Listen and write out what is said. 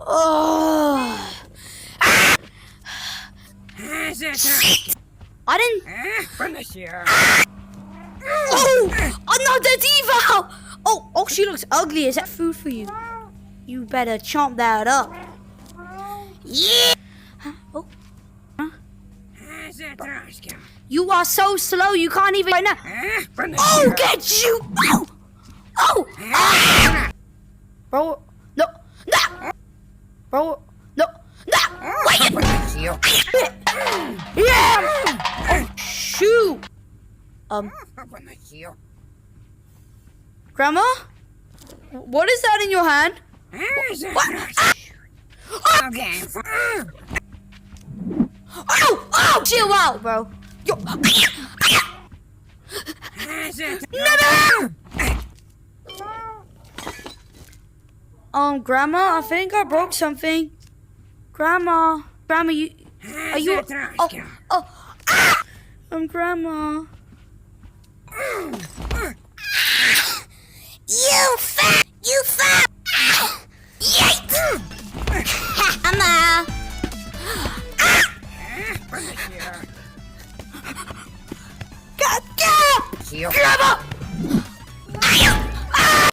Oh. I didn't. Oh, another diva! Oh, she looks ugly. Is that food for you? You better chomp that up. Yeah. Oh. You are so slow. You can't even right now. Oh, get you! Oh, oh! Bro, no, bro, no, wait! Yeah! Oh, shoot! Grandma? What is that in your hand? What? Oh, chill out, bro. Yo. No! Grandma, I think I broke something. Grandma, you, are you? Grandma. You fat! Yikes! Mama. Grandma!